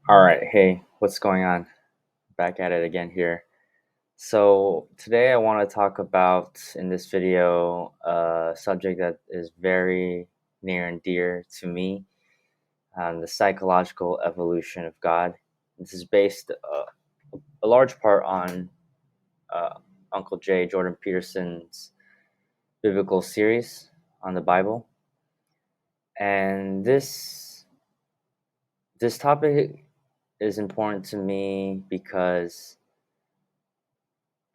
All right, hey, what's going on? Back at it again here. So, today I want to talk about in this video a subject that is very near and dear to me, the psychological evolution of God. This is based a large part on uh, Uncle J. Jordan Peterson's biblical series on the Bible. And this topic is important to me because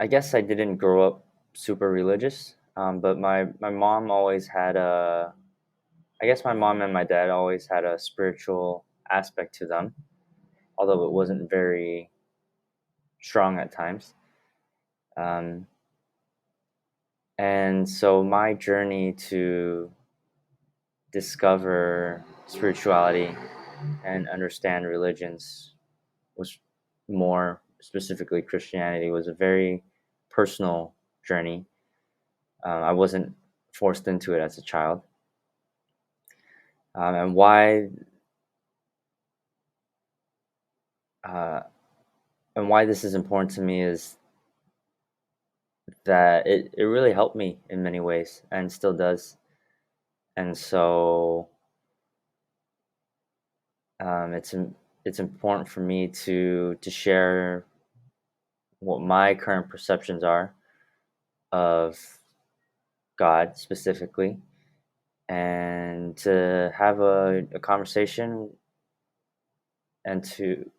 I guess I didn't grow up super religious, but my mom always had a. I guess my mom and my dad always had a spiritual aspect to them, although it wasn't very strong at times. Um, and so my journey to discover spirituality and understand religions was more specifically Christianity was a very personal journey. I wasn't forced into it as a child. And uh, why this is important to me is that it really helped me in many ways and still does. And so it's important for me to share what my current perceptions are of God specifically, and to have a conversation and to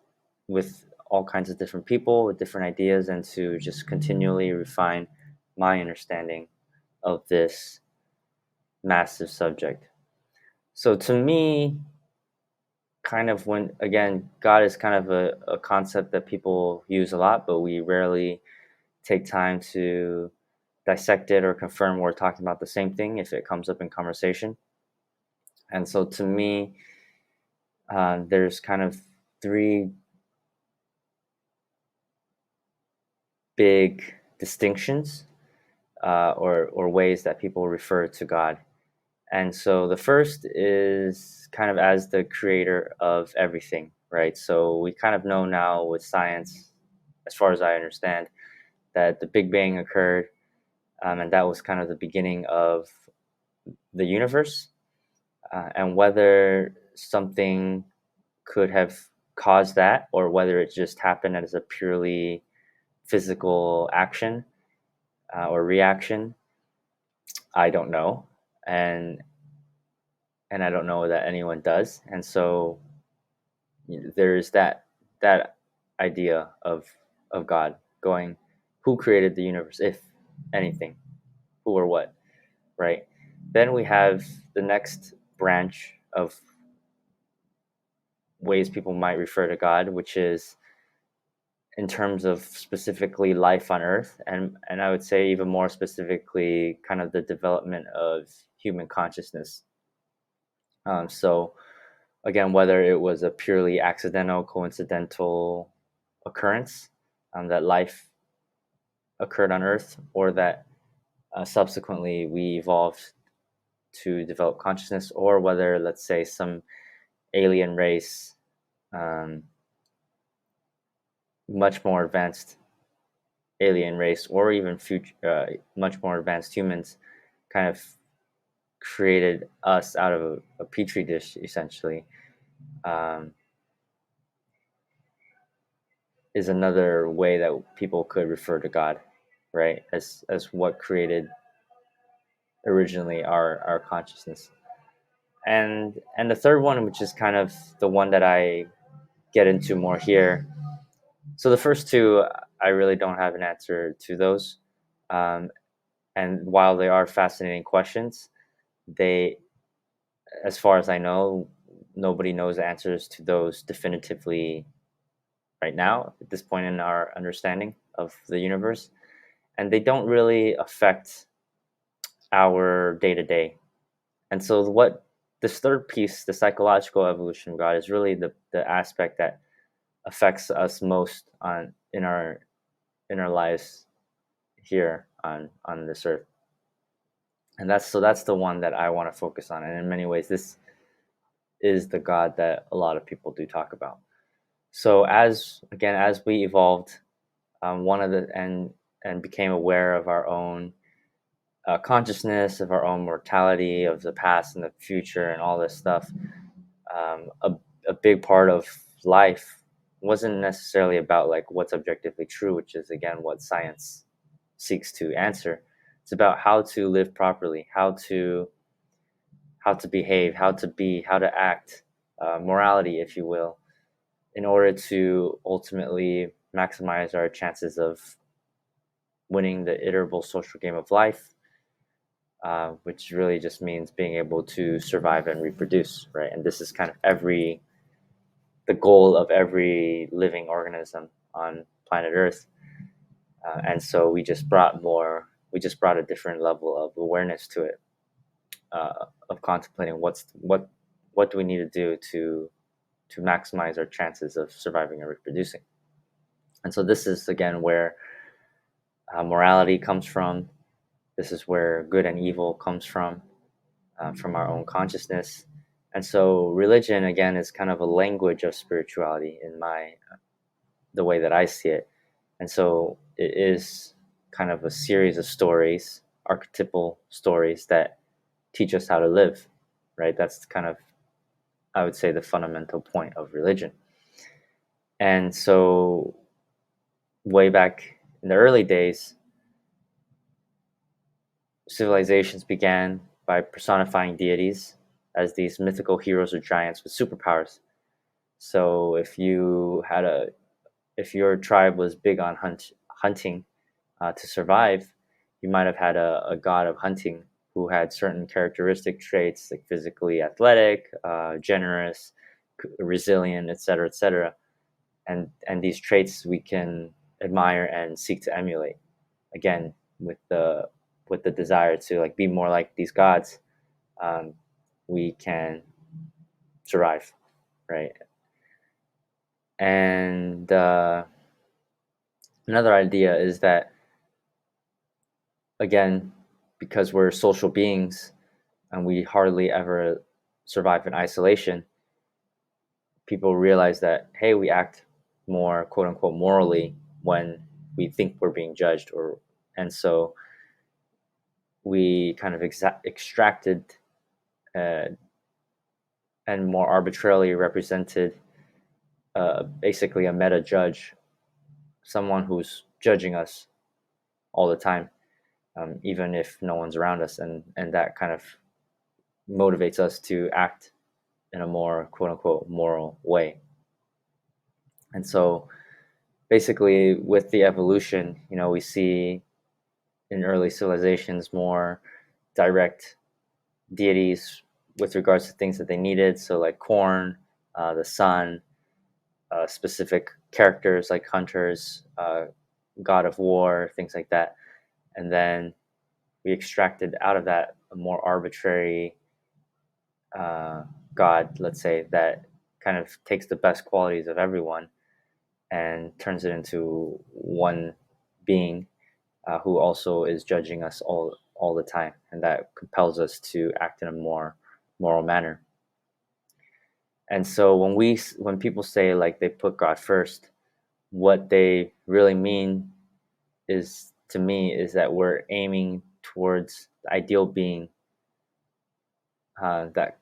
with all kinds of different people with different ideas, and to just continually refine my understanding of this massive subject. So to me, kind of when again, God is kind of a concept that people use a lot, but we rarely take time to dissect it or confirm we're talking about the same thing if it comes up in conversation. And so to me, there's kind of three big distinctions, or ways that people refer to God. And so the first is kind of as the creator of everything, right? So we kind of know now with science, as far as I understand, that the Big Bang occurred, and that was kind of the beginning of the universe. And whether something could have caused that, or whether it just happened as a purely physical action, or reaction, I don't know. And I don't know that anyone does. And so there's that idea of God going, who created the universe, if anything, who or what, right? Then we have the next branch of ways people might refer to God, which is in terms of specifically life on Earth, and I would say even more specifically, kind of the development of human consciousness. So again, whether it was a purely accidental, coincidental occurrence, that life occurred on Earth, or that subsequently we evolved to develop consciousness, or whether, let's say, some alien race, um, much more advanced alien race, or even future, much more advanced humans, kind of created us out of a petri dish, essentially, um, is another way that people could refer to God, right? As what created originally our consciousness. And the third one, which is kind of the one that I get into more here. So the first two, I really don't have an answer to those. Um, and while they are fascinating questions, they, as far as I know, nobody knows the answers to those definitively right now at this point in our understanding of the universe. And they don't really affect our day to day. And so, what this third piece, the psychological evolution of God, is really the aspect that affects us most on in our lives here on this earth. And that's the one that I want to focus on. And in many ways, this is the God that a lot of people do talk about. So as we evolved, one of the and became aware of our own consciousness, of our own mortality, of the past and the future, and all this stuff. A big part of life wasn't necessarily about like what's objectively true, which is again what science seeks to answer. It's about how to live properly, how to behave, how to be, how to act, morality, if you will, in order to ultimately maximize our chances of winning the iterable social game of life, which really just means being able to survive and reproduce, right? And this is kind of the goal of every living organism on planet Earth. And so we just brought a different level of awareness to it, of contemplating what do we need to do to maximize our chances of surviving and reproducing. And so this is again where morality comes from. This is where good and evil comes from our own consciousness. And so religion again is kind of a language of spirituality in the way that I see it. And so it is kind of a series of stories, archetypal stories that teach us how to live, right? That's kind of, I would say, the fundamental point of religion. And so way back in the early days, civilizations began by personifying deities as these mythical heroes or giants with superpowers. So if your tribe was big on hunting to survive, you might have had a god of hunting who had certain characteristic traits like physically athletic, generous, resilient, etc., etc. And these traits we can admire and seek to emulate. Again, with the desire to like be more like these gods, um, we can survive, right? And another idea is that, again, because we're social beings and we hardly ever survive in isolation, people realize that, hey, we act more quote unquote morally when we think we're being judged, or and so we kind of extracted uh, and more arbitrarily represented basically a meta judge, someone who's judging us all the time, even if no one's around us, and that kind of motivates us to act in a more quote unquote moral way. And so basically with the evolution, we see in early civilizations more direct deities with regards to things that they needed. So like corn, the sun, specific characters like hunters, god of war, things like that. And then we extracted out of that a more arbitrary uh, god, let's say, that kind of takes the best qualities of everyone and turns it into one being who also is judging us all the time, and that compels us to act in a more moral manner. And so when people say like they put God first, what they really mean is, to me, is that we're aiming towards the ideal being that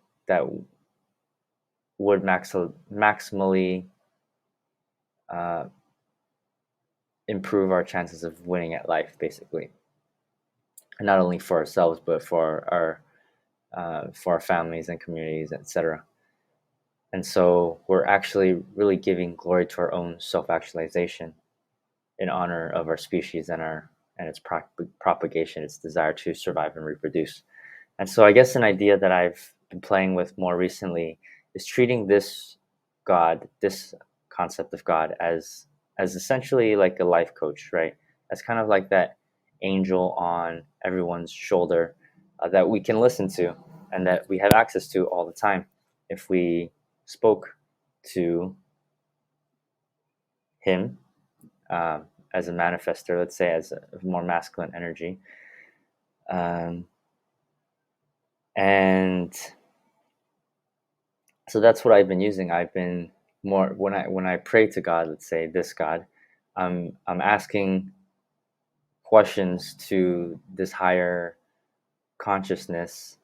would maximally uh, improve our chances of winning at life, basically, and not only for ourselves but for our families and communities, etc. And so we're actually really giving glory to our own self-actualization in honor of our species and its propagation, its desire to survive and reproduce. And so I guess an idea that I've been playing with more recently is treating this concept of God as essentially like a life coach, right? As kind of like that angel on everyone's shoulder that we can listen to and that we have access to all the time if we spoke to him, as a manifester, let's say, as a more masculine energy. Um, and so that's what I've been using. I've been more when I pray to God, let's say this God, I'm asking questions to this higher consciousness,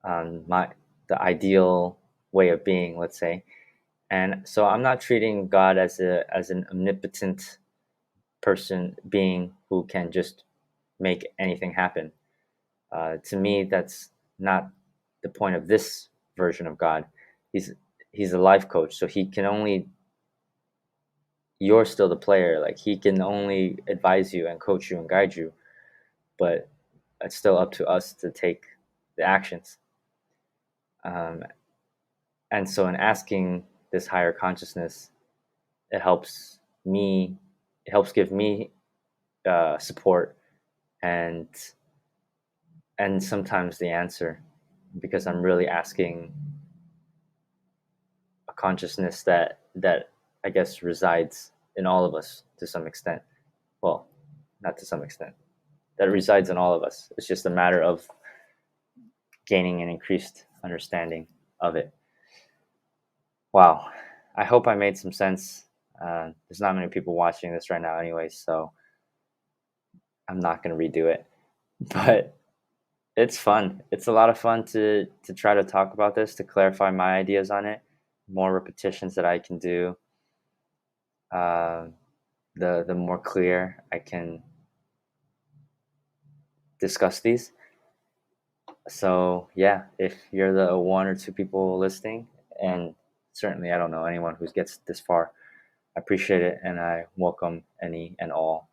my the ideal way of being, let's say. And so I'm not treating God as an omnipotent person being who can just make anything happen. To me, that's not the point of this version of God. He's he's a life coach, so he can only you're still the player. Like he can only advise you and coach you and guide you, but it's still up to us to take the actions. Um, and so, in asking this higher consciousness, it helps me. It helps give me support and sometimes the answer, because I'm really asking a consciousness that I guess resides in all of us to some extent. Well, not to some extent. That resides in all of us. It's just a matter of gaining an increased understanding of it. Wow. I hope I made some sense. There's not many people watching this right now, anyways, so I'm not going to redo it. But it's fun. It's a lot of fun to try to talk about this, to clarify my ideas on it. More repetitions that I can do, uh, the more clear I can discuss these. So yeah, if you're the one or two people listening, and certainly I don't know anyone who gets this far, I appreciate it, and I welcome any and all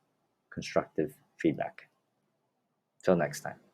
constructive feedback. Till next time.